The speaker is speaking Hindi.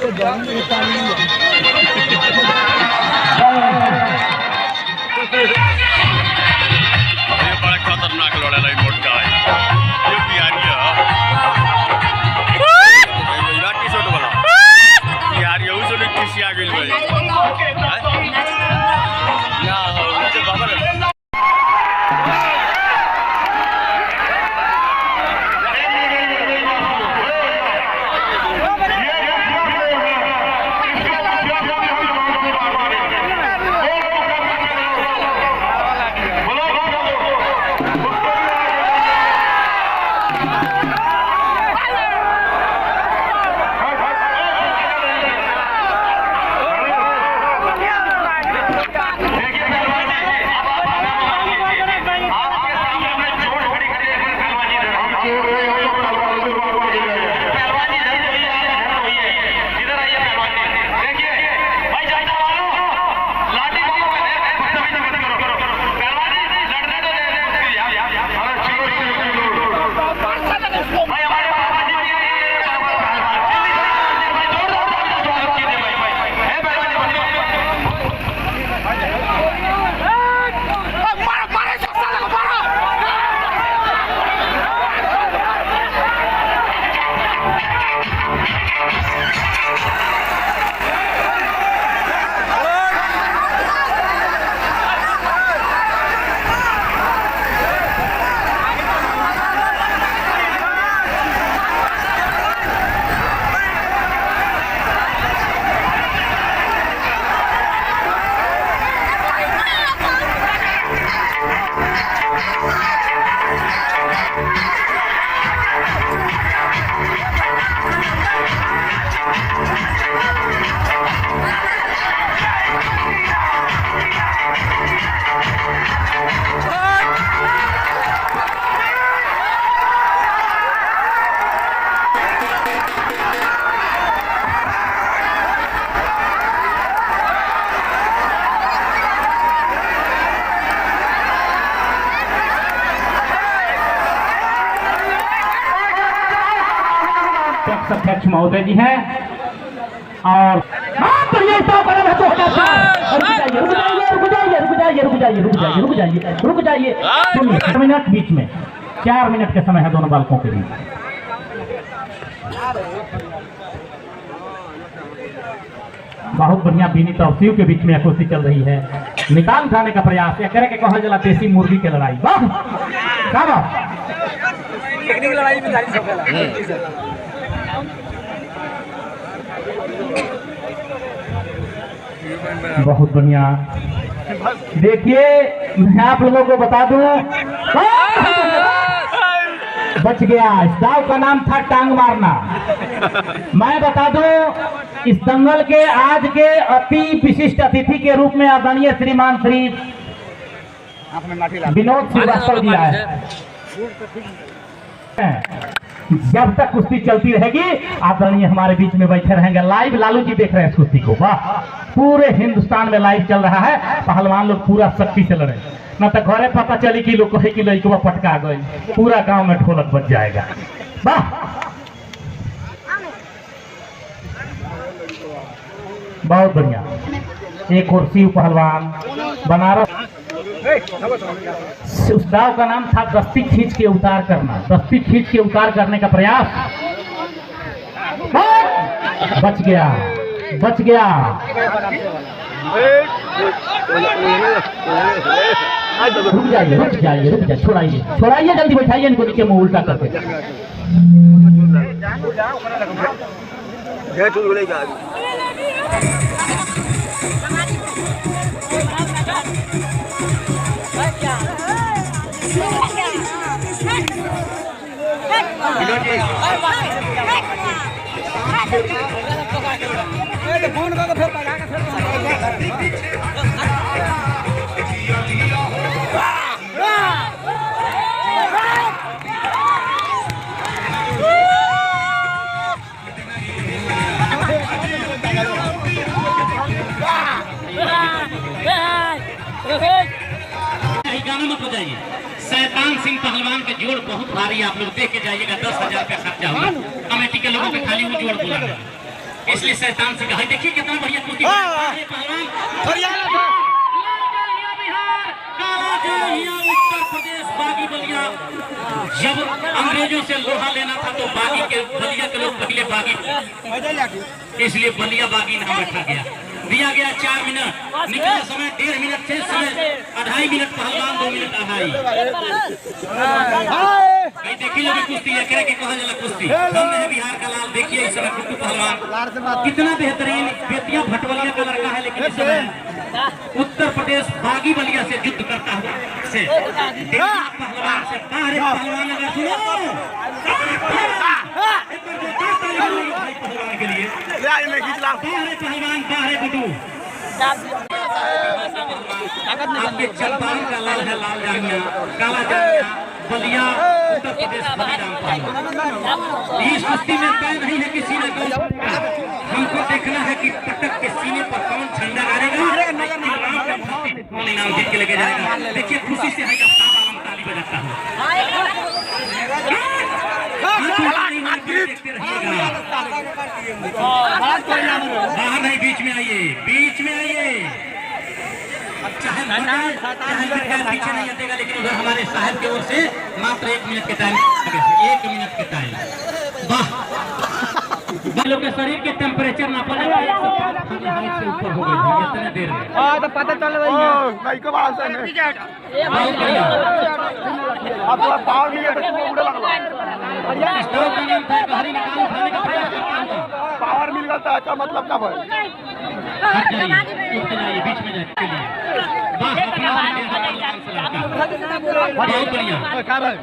बड़ा खतरनाक लड़ाई मोटका है ये बिहारी है टी-शर्ट वाला बिहारी है उसने किसी आ गई भाई ना हो मुझे बाबा अध्यक्ष महोदय जी हैं और रुक जाइए 4 मिनट बीच में 4 मिनट के समय है दोनों बालकों के लिए। बहुत बढ़िया बीनी तौसीफ के बीच में कुश्ती चल रही है। निकाल उठाने का प्रयास है करे के कहा जला देसी मुर्गी के लड़ाई वाह टेक्निकल लड़ाई में बहुत बढ़िया। देखिए मैं आप लोगों को बता दूं बच गया। इस दाव का नाम था टांग मारना। मैं बता दूं इस दंगल के आज के अति विशिष्ट अतिथि के रूप में आदरणीय श्रीमान श्री विनोद श्रीवास्तव जी आए हैं। जब तक कुश्ती चलती रहेगी आदरणीय हमारे बीच में बैठे रहेंगे। लाइव लालू जी देख रहे हैं इस कुश्ती को। वाह पूरे हिंदुस्तान में लाइव चल रहा है। पहलवान लोग पूरा शक्ति से लड़े न तो घरे पता चली कि लोग कहे कि लड़कवा पटका गई पूरा गांव में ढोलक बज जाएगा। वाह बहुत बढ़िया। एक और शिव पहलवान बनारस उस दाव का नाम था दस्ती खींच के उतार करना। दस्ती खींच के उतार करने का प्रयास बच गया बच गया। रुक जाइए छोड़ाइए जल्दी बैठाइए इनको नीचे मुंह उल्टा करके। गाना मत बजाइए। शैतान सिंह पहलवान के जोड़ बहुत भारी, आप लोग देख के जाइएगा। 10,000 का खर्चा होगा। कमेटी के लोगों के खाली वो जोड़ बोला इसलिए शैतान से कहा। देखिए कितना बढ़िया कुश्ती उत्तर प्रदेश बागी बलिया। जब अंग्रेजों से लोहा लेना था तो बागी के बलिया के लोग पहले बागी, इसलिए बलिया बागी नाम रखा गया। दिया गया 4 मिनट, निकला समय 1.5 मिनट, शेष समय 2.5 मिनट, पहलवान 2 मिनट 2.5। देखिए लोग कुश्ती है, कह के कहा जाला कुश्ती। हमने है बिहार का लाल, देखिए इस समय कुट्टू पहलवान कितना बेहतरीन बेतिया भटवलिया का लड़का है, लेकिन इस समय उत्तर प्रदेश बागी बलिया से युद्ध करता हुआ से पहलवान से बाहर पहलवान अगर सुनो पहलवान के लिए पहलवान बाहर गुड्डू आपके चंपारण का लाल है, लाल जामिया काला जामिया बलिया उत्तर प्रदेश बलिराम पहलवान। इस कुश्ती में तय नहीं है किसी ने कौन, हमको देखना है कि पटक के सीने पर कौन झंडा गाड़ेगा, कौन इनाम जीत के लेके जाएगा। देखिए खुशी से ताली बजाता हूँ। देखते रहिएगा, बाहर नहीं, बीच में आइए, बीच में आइए। चाहे पीछे नहीं हटेगा, लेकिन उधर हमारे साहब की ओर से मात्र 1 मिनट के टाइम, 1 मिनट के टाइम। वाह, लोग के शरीर के टेम्परेचर नापा जाएगा 105 से ऊपर हो गई इतने देर में। तो पता चल रही है नहीं को बात है अब पावर मिल गया तो उड़े लगला पावर मिल गया था का मतलब क्या है बीच में जाए के लिए बहुत बढ़िया का भाई